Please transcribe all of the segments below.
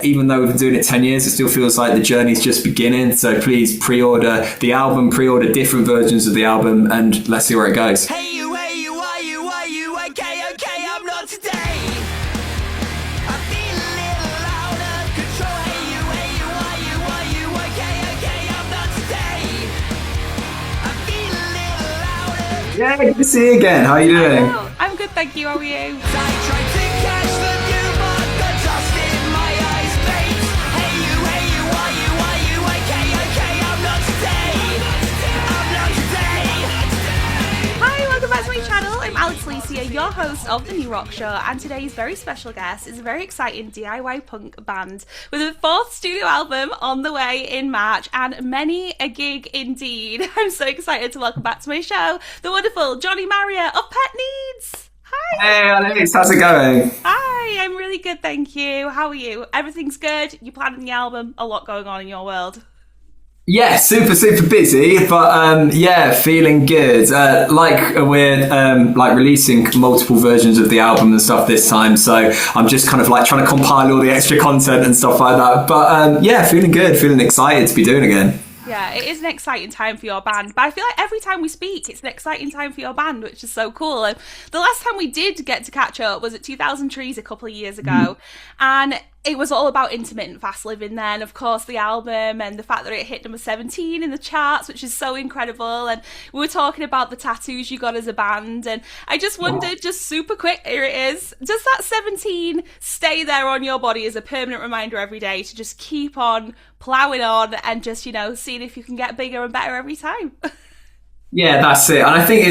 Even though we've been doing it 10 years, it still feels like the journey's just beginning. So please pre-order the album, pre-order different versions of the album, and let's see where it goes. Hey you, are you, okay, I'm not today. I feel a little out of control. Hey you, are you, okay, I'm not today. I feel a little out of. Yeah, good to see you again. How are you doing? I'm good, thank you. How are you? I tried to catch the view, but got lost in my eyes, mate. Hey you, are you, okay, I'm not today. I'm not today. Hi, welcome back to my channel. I'm Alex Alicia, your host of The New Rock Show, and today's very special guest is a very exciting DIY punk band with a fourth studio album on the way in March and many a gig indeed. I'm so excited to welcome back to my show the wonderful Johnny Marriott of Pet Needs. Hi. Hey Alex, how's it going? Hi, I'm really good, thank you. How are you? Everything's good? You're planning the album? A lot going on in your world? Yeah, super busy, but yeah, feeling good. We're releasing multiple versions of the album and stuff this time, so I'm just kind of like trying to compile all the extra content and stuff like that. But yeah, feeling good, feeling excited to be doing it again. Yeah, it is an exciting time for your band, but I feel like every time we speak, it's an exciting time for your band, which is so cool. And the last time we did get to catch up was at 2000 Trees a couple of years ago, and it was all about intermittent fast living then, of course, the album and the fact that it hit number 17 in the charts, which is so incredible. And we were talking about the tattoos you got as a band, and I just wondered, just super quick, here it is, does that 17 stay there on your body as a permanent reminder every day to just keep on ploughing on and just, you know, seeing if you can get bigger and better every time? Yeah, that's it. And I think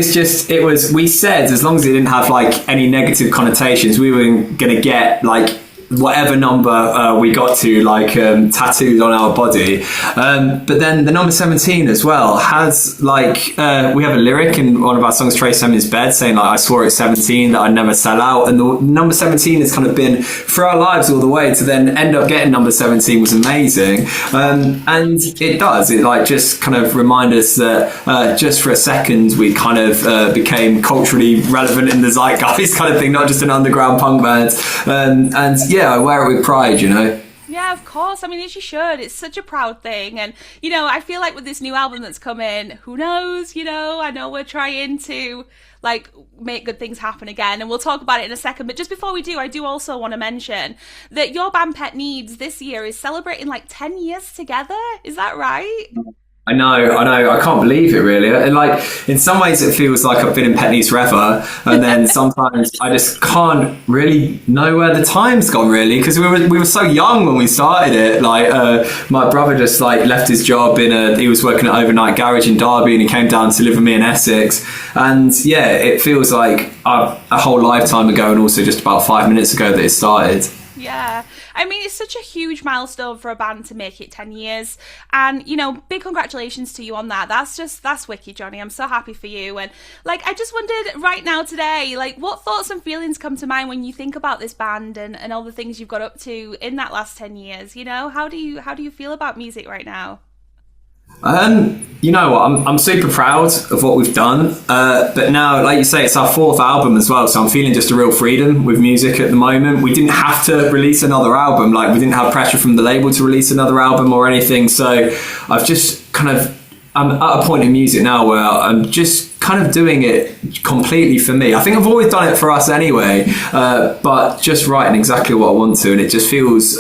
we said as long as it didn't have like any negative connotations, we were going to get like whatever number we got to, like tattooed on our body. But then the number 17 as well has like, we have a lyric in one of our songs, Trace Em His Bed, saying like, I swore at 17 that I'd never sell out. And the number 17 has kind of been for our lives all the way, to then end up getting number 17 was amazing. And it does, it like just kind of remind us that just for a second we kind of became culturally relevant in the zeitgeist kind of thing, not just an underground punk band. And yeah, I wear it with pride, you know. Yeah, of course. I mean, as you should. It's such a proud thing. And, you know, I feel like with this new album that's come in, who knows, you know, I know we're trying to, like, make good things happen again. And we'll talk about it in a second. But just before we do, I do also want to mention that your band Pet Needs this year is celebrating, like, 10 years together. Is that right? I know. I can't believe it, really. And like, in some ways it feels like I've been in Pet Needs forever. And then sometimes I just can't really know where the time's gone, really. Because we were so young when we started it. Like, my brother just like left his job he was working at Overnight Garage in Derby, and he came down to live with me in Essex. And yeah, it feels like a whole lifetime ago, and also just about 5 minutes ago that it started. Yeah. I mean, it's such a huge milestone for a band to make it 10 years. And, you know, big congratulations to you on that. That's wicked, Johnny. I'm so happy for you. And, like, I just wondered right now today, like, what thoughts and feelings come to mind when you think about this band and all the things you've got up to in that last 10 years? You know, how do you feel about music right now? You know what, I'm super proud of what we've done, but now, like you say, it's our fourth album as well, so I'm feeling just a real freedom with music at the moment. We didn't have to release another album, like we didn't have pressure from the label to release another album or anything, so I'm at a point in music now where I'm just kind of doing it completely for me. I think I've always done it for us anyway, but just writing exactly what I want to, and it just feels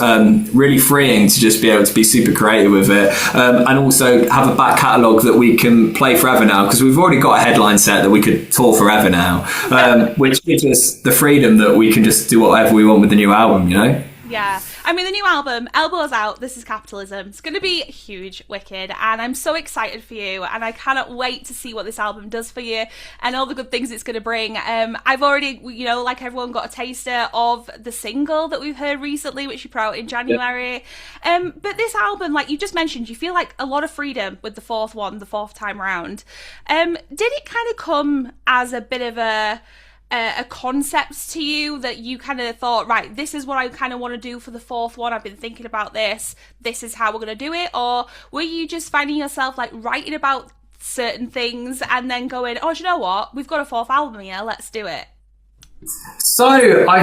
really freeing to just be able to be super creative with it, and also have a back catalogue that we can play forever now, because we've already got a headline set that we could tour forever now, which gives us the freedom that we can just do whatever we want with the new album, you know? Yeah. I mean, the new album, Elbows Out, This Is Capitalism, it's going to be huge, wicked, and I'm so excited for you, and I cannot wait to see what this album does for you and all the good things it's going to bring. I've already, you know, like everyone, got a taster of the single that we've heard recently, which you put out in January. Yep. But this album, like you just mentioned, you feel like a lot of freedom with the fourth time around. Did it kind of come as a bit of a concept to you that you kind of thought, right, this is what I kind of want to do for the fourth one, I've been thinking about this is how we're going to do it? Or were you just finding yourself like writing about certain things and then going, oh, do you know what, we've got a fourth album here, let's do it? So I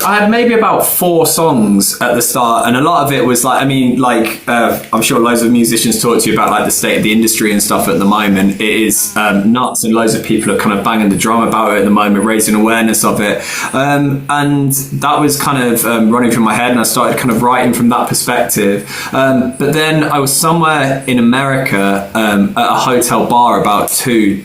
had maybe about 4 songs at the start, and a lot of it was like, I mean, like I'm sure loads of musicians talk to you about like the state of the industry and stuff at the moment. It is nuts, and loads of people are kind of banging the drum about it at the moment, raising awareness of it. And that was kind of running through my head, and I started kind of writing from that perspective. But then I was somewhere in America at a hotel bar about 2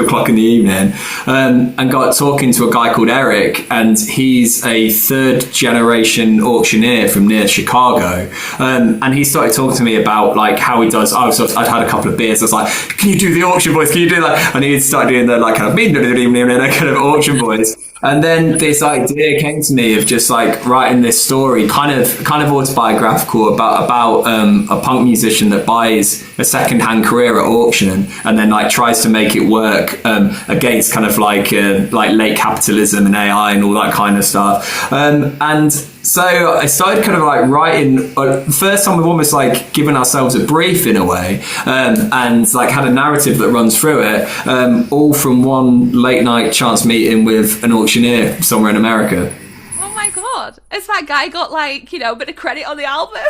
o'clock in the evening, and got talking to a guy called Eric, and he's a 3rd generation auctioneer from near Chicago, and he started talking to me about like how he does. I'd had a couple of beers. I was like, "Can you do the auction voice? Can you do that?" And he'd start doing the like kind of auction voice. And then this idea came to me of just like writing this story, kind of autobiographical about a punk musician that buys a second-hand career at auction and then like tries to make it work against kind of like late capitalism and AI and all that kind of stuff. And so I started kind of like writing. First time we've almost like given ourselves a brief in a way, and like had a narrative that runs through it, all from one late night chance meeting with an auctioneer somewhere in America. Oh my god! Has that guy got like, you know, a bit of credit on the album?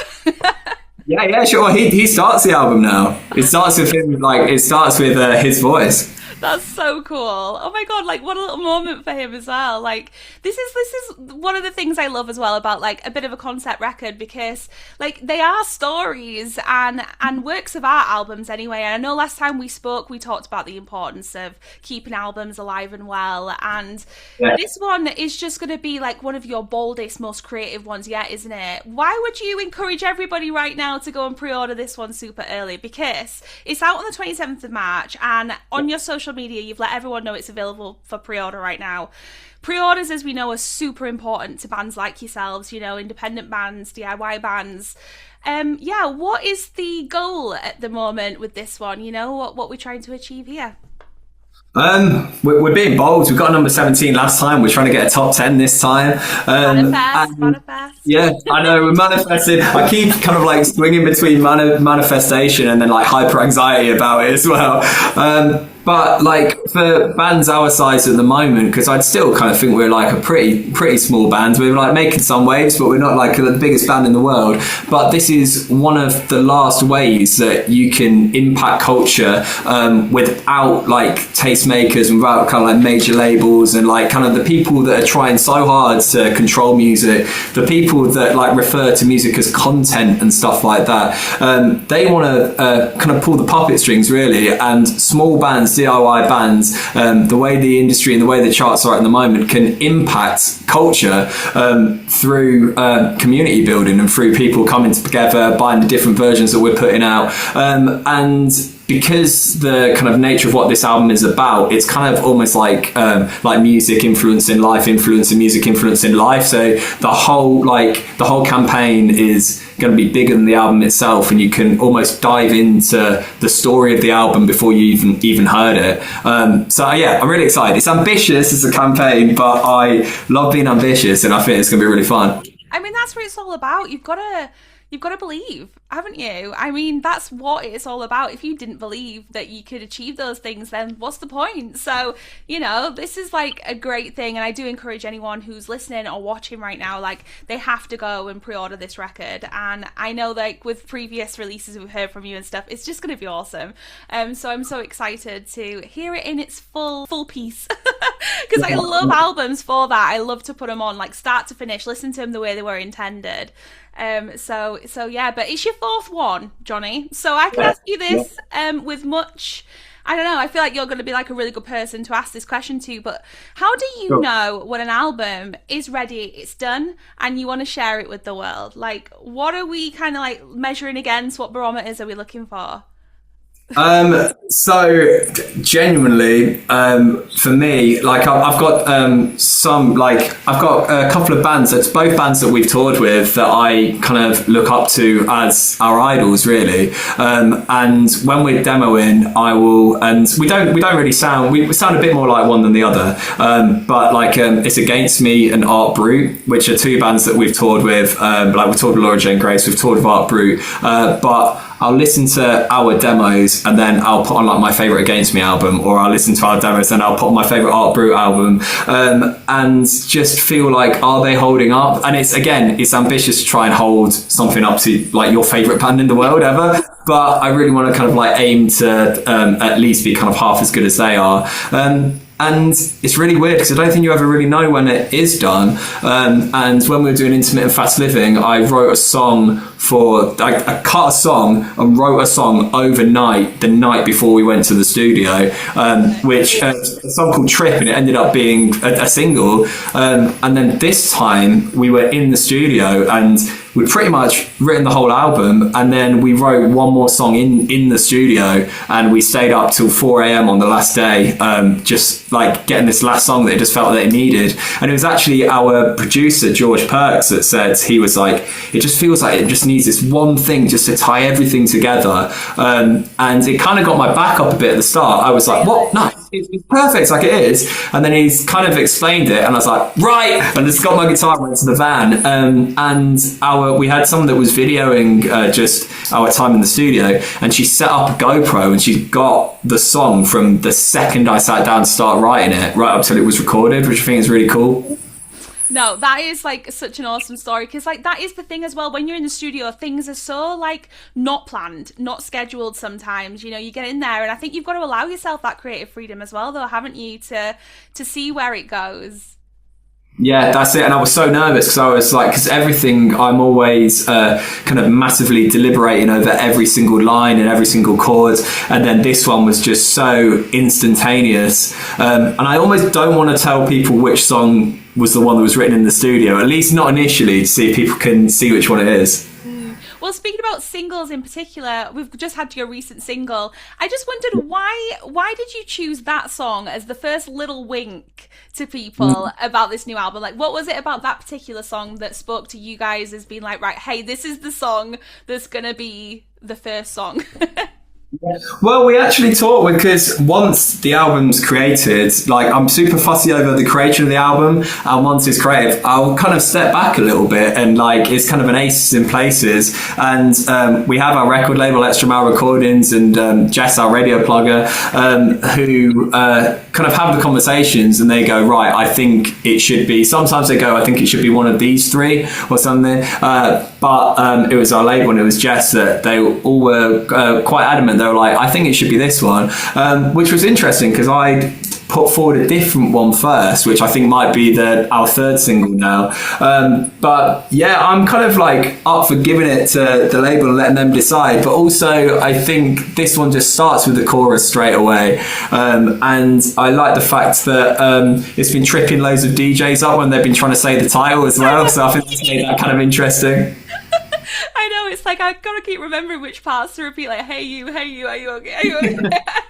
Yeah, sure. He starts the album now. It starts with him. Like it starts with his voice. That's so cool. Oh my god, like what a little moment for him as well. Like this is one of the things I love as well about like a bit of a concept record, because like they are stories and works of art, albums anyway. And I know last time we spoke we talked about the importance of keeping albums alive and well, and this one is just going to be like one of your boldest, most creative ones yet, isn't it? Why would you encourage everybody right now to go and pre-order this one super early? Because it's out on the 27th of March, and on your social media you've let everyone know it's available for pre-order right now. Pre-orders, as we know, are super important to bands like yourselves, you know, independent bands, DIY bands. What is the goal at the moment with this one? You know, what we're trying to achieve here? We're being bold. We got number 17 last time. We're trying to get a top 10 this time. Manifest. Yeah, I know. We're manifesting. I keep kind of like swinging between manifestation and then like hyper anxiety about it as well. But like for bands our size at the moment, because I'd still kind of think we're like a pretty small band. We're like making some waves, but we're not like the biggest band in the world. But this is one of the last ways that you can impact culture without like tastemakers, without kind of like major labels and like kind of the people that are trying so hard to control music, the people that like refer to music as content and stuff like that. They want to kind of pull the puppet strings really, and small bands, DIY bands, the way the industry and the way the charts are at the moment can impact culture through community building and through people coming together, buying the different versions that we're putting out. And because the kind of nature of what this album is about, it's kind of almost like music influencing life, influencing music, influencing life. So the whole campaign is going to be bigger than the album itself, and you can almost dive into the story of the album before you even heard it. So yeah, I'm really excited. It's ambitious as a campaign, but I love being ambitious, and I think it's going to be really fun. I mean, that's what it's all about. You've got to believe, haven't you? I mean, that's what it's all about. If you didn't believe that you could achieve those things, then what's the point? So, you know, this is like a great thing. And I do encourage anyone who's listening or watching right now, like they have to go and pre-order this record. And I know like with previous releases we've heard from you and stuff, it's just going to be awesome. So I'm so excited to hear it in its full piece. Because I love albums for that. I love to put them on like start to finish, listen to them the way they were intended. So yeah, but it's your 4th one, Johnny. So I can ask you this with much, I don't know, I feel like you're going to be like a really good person to ask this question to, but how do you know when an album is ready, it's done, and you want to share it with the world? Like, what are we kind of like measuring against? What barometers are we looking for? So genuinely, for me, like I've got I've got a couple of bands. It's both bands that we've toured with that I kind of look up to as our idols, really. And when we're demoing, I will, and we don't really sound. We sound a bit more like one than the other. But like it's Against Me and Art Brut, which are 2 bands that we've toured with. Like we toured with Laura Jane Grace, we've toured with Art Brut, but I'll listen to our demos and then I'll put on like my favorite Against Me album, or I'll listen to our demos and I'll put on my favorite Art Brut album, and just feel like, are they holding up? And it's ambitious to try and hold something up to like your favorite band in the world ever, but I really want to kind of like aim to at least be kind of half as good as they are. And it's really weird because I don't think you ever really know when it is done. And when we were doing Intermittent Fast Living, I wrote a song I cut a song and wrote a song overnight, the night before we went to the studio, which a song called Trip, and it ended up being a single. And then this time we were in the studio and we'd pretty much written the whole album, and then we wrote one more song in the studio, and we stayed up till 4 a.m. on the last day, just like getting this last song that it just felt that it needed. And it was actually our producer George Perks that said, he was like, it just feels like it just needs this one thing just to tie everything together, and it kind of got my back up a bit at the start. I was like, what? No, it's perfect like it is. And then he's kind of explained it and I was like, right, and just got my guitar and went to the van, and we had someone that was videoing just our time in the studio, and she set up a GoPro and she got the song from the second I sat down to start writing it right up till it was recorded, which I think is really cool. No, that is like such an awesome story, because like that is the thing as well. When you're in the studio, things are so like not planned, not scheduled sometimes. You know, you get in there, and I think you've got to allow yourself that creative freedom as well, though, haven't you, to see where it goes. Yeah, that's it. And I was so nervous because I was like, because everything, I'm always kind of massively deliberating over every single line and every single chord. And then this one was just so instantaneous. And I almost don't want to tell people which song was the one that was written in the studio, at least not initially, to see if people can see which one it is. Well, speaking about singles in particular, we've just had your recent single. I just wondered why did you choose that song as the first little wink to people about this new album? Like, what was it about that particular song that spoke to you guys as being like, right, hey, this is the song that's gonna be the first song? Well, we actually talked, because once the album's created, like, I'm super fussy over the creation of the album, and once it's creative, I'll kind of step back a little bit, and like, it's kind of an aces in places. And we have our record label, Extra Mile Recordings, and Jess, our radio plugger, who kind of have the conversations, and they go, right, I think it should be, sometimes they go, I think it should be one of these three or something, but it was our label and it was Jess that they all were quite adamant. They were like, I think it should be this one, which was interesting because I'd put forward a different one first, which I think might be our third single now. But yeah, I'm kind of like up for giving it to the label and letting them decide. But also, I think this one just starts with the chorus straight away. And I like the fact that it's been tripping loads of DJs up when they've been trying to say the title as well. So I think that's made that kind of interesting. I know, it's like I've got to keep remembering which parts to repeat, like, hey you, are you okay? Are you okay?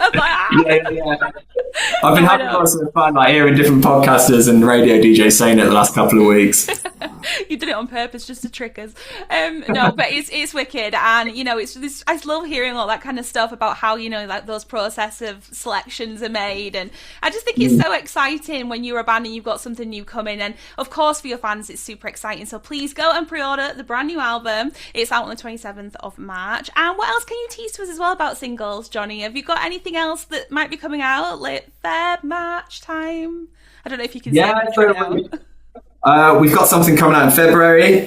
I'm like, ah. Yeah. I've been having lots of fun, like, hearing different podcasters and radio DJs saying it the last couple of weeks. You did it on purpose just to trick us. No, but it's wicked, and you know, it's this. I love hearing all that kind of stuff about how, you know, like those process of selections are made, and I just think it's so exciting when you're a band and you've got something new coming. And of course, for your fans, it's super exciting. So please go and pre-order the brand new album. It's out on the 27th of March. And what else can you tease to us as well about singles, Johnny? Have you got anything else that might be coming out late Feb, March time? I don't know if you can say that. We've got something coming out in February,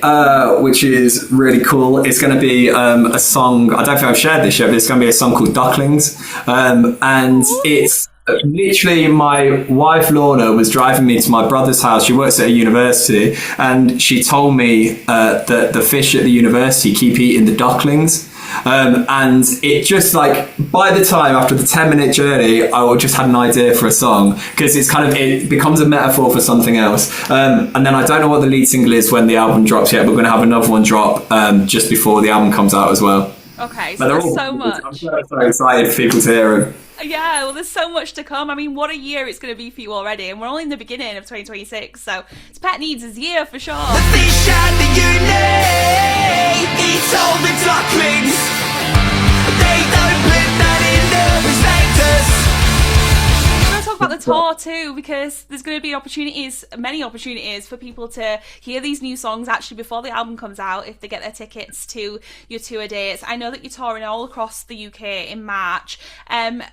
which is really cool. It's going to be a song, I don't think I've shared this yet, but it's going to be a song called Ducklings. And it's literally, my wife Lorna was driving me to my brother's house. She works at a university, and she told me that the fish at the university keep eating the ducklings. And it just, like, by the time after the 10-minute journey, I just had an idea for a song, because it becomes a metaphor for something else. And then I don't know what the lead single is when the album drops yet, but we're going to have another one drop just before the album comes out as well. Okay, so there's so much. I'm so excited for people to hear them. Yeah, well, there's so much to come. I mean, what a year it's going to be for you already, and we're only in the beginning of 2026, so it's Pet Needs' year for sure. The fish and the uni eats all the ducklings. They don't put that in the prospectus. We're going to talk about the tour too, because there's going to be many opportunities for people to hear these new songs actually before the album comes out if they get their tickets to your tour dates. I know that you're touring all across the UK in March, and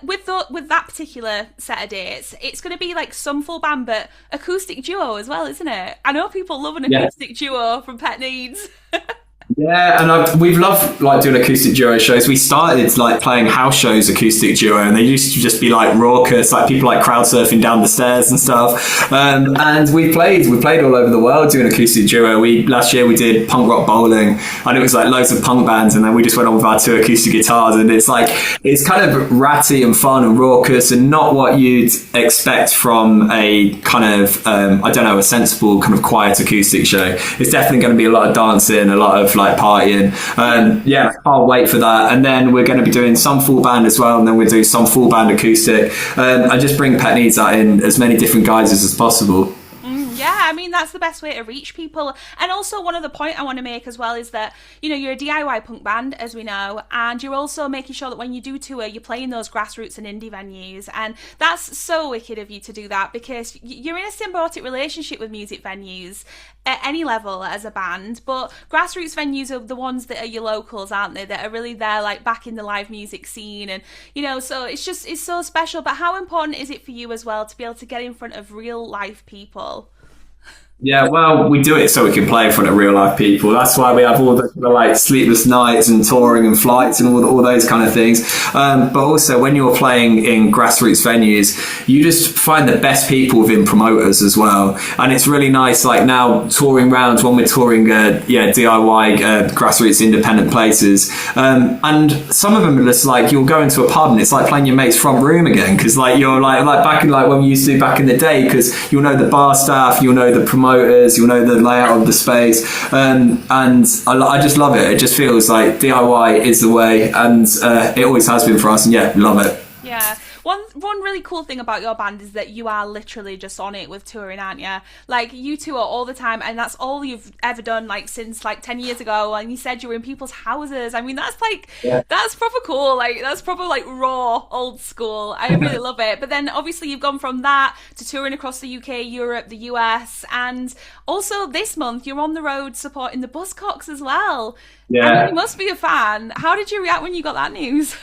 with that particular set of dates, it's going to be like some full band but acoustic duo as well, isn't it? I know people love an acoustic duo from Pet Needs. Yeah, and we've loved like doing acoustic duo shows. We started like playing house shows acoustic duo, and they used to just be like raucous, like people like crowd surfing down the stairs and stuff. And we played all over the world doing acoustic duo. Last year we did punk rock bowling, and it was like loads of punk bands, and then we just went on with our 2 acoustic guitars, and it's kind of ratty and fun and raucous, and not what you'd expect from a kind of a sensible kind of quiet acoustic show. It's definitely going to be a lot of dancing, a lot of like partying. I can't wait for that. And then we're going to be doing some full band as well, and then we'll do some full band acoustic. I just bring Pet Needs that in as many different guises as possible. Yeah, I mean, that's the best way to reach people. And also one other point I want to make as well is that, you know, you're a DIY punk band, as we know, and you're also making sure that when you do tour, you're playing those grassroots and indie venues. And that's so wicked of you to do that, because you're in a symbiotic relationship with music venues at any level as a band. But grassroots venues are the ones that are your locals, aren't they? That are really there, like, back in the live music scene. And, you know, so it's so special. But how important is it for you as well to be able to get in front of real life people? Yeah, well, we do it so we can play in front of real life people. That's why we have all the like sleepless nights and touring and flights and all those kind of things. But also when you're playing in grassroots venues, you just find the best people within promoters as well. And it's really nice, like now touring rounds when we're touring DIY grassroots independent places. And some of them are just like, you'll go into a pub and it's like playing your mate's front room again, because like you're like back in like when we used to do back in the day, because you'll know the bar staff, you'll know the promoters, you'll know the layout of the space, and I just love it. It just feels like DIY is the way, and it always has been for us, and yeah, love it. Yeah. One really cool thing about your band is that you are literally just on it with touring, aren't you? Like, you tour all the time, and that's all you've ever done, like, since, like, 10 years ago, and you said you were in people's houses. I mean, that's, like, that's proper cool. Like, that's proper, like, raw, old school. I really love it. But then, obviously, you've gone from that to touring across the UK, Europe, the US, and also this month, you're on the road supporting the Buzzcocks as well. Yeah. I mean, you must be a fan. How did you react when you got that news?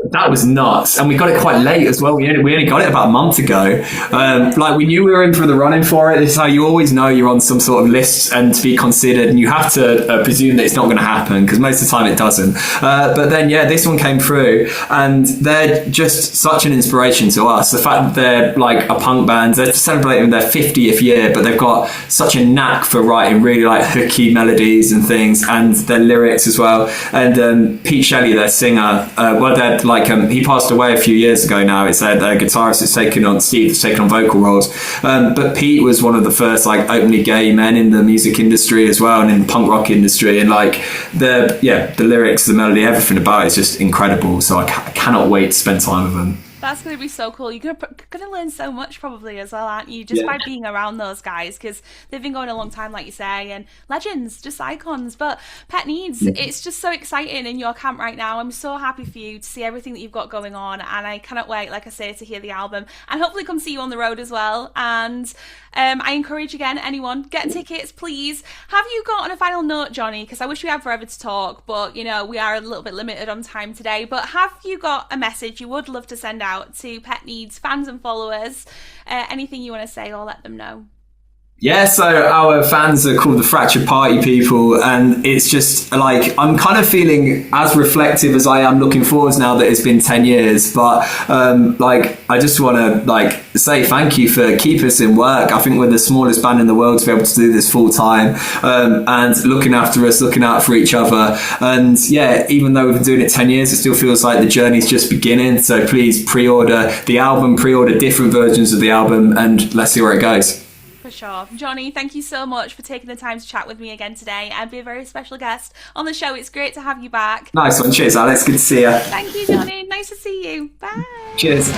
That was nuts, and we got it quite late as well. We only got it about a month ago. Like, we knew we were in for the running for it. This is how you always know you're on some sort of list and to be considered, and you have to presume that it's not going to happen, because most of the time it doesn't. But then, this one came through, and they're just such an inspiration to us. The fact that they're like a punk band, they're celebrating their 50th year, but they've got such a knack for writing really like hooky melodies and things, and their lyrics as well. And Pete Shelley, their singer, they're like he passed away a few years ago now. It's their guitarist that's taken on vocal roles, but Pete was one of the first like openly gay men in the music industry as well, and in the punk rock industry, and like the lyrics, the melody, everything about it is just incredible. So I cannot wait to spend time with them. That's going to be so cool. You're going to learn so much probably as well, aren't you? Just by being around those guys, because they've been going a long time, like you say, and legends, just icons. But Pet Needs, it's just so exciting in your camp right now. I'm so happy for you to see everything that you've got going on, and I cannot wait, like I say, to hear the album and hopefully come see you on the road as well. And I encourage, again, anyone, get tickets, please. Have you got, on a final note, Johnny, because I wish we had forever to talk, but, you know, we are a little bit limited on time today, but have you got a message you would love to send out to Pet Needs fans and followers? Anything you want to say or let them know? Yeah, so our fans are called the Fractured Party People, and it's just like, I'm kind of feeling as reflective as I am looking forwards now that it's been 10 years, but like, I just want to like say thank you for keeping us in work. I think we're the smallest band in the world to be able to do this full time, and looking after us, looking out for each other. And yeah, even though we've been doing it 10 years, it still feels like the journey's just beginning. So please pre-order the album, pre-order different versions of the album, and let's see where it goes. Sure. Johnny, thank you so much for taking the time to chat with me again today and be a very special guest on the show. It's great to have you back. Nice one. Cheers, Alex. Good to see you. Thank you, Johnny. Nice to see you. Bye. Cheers.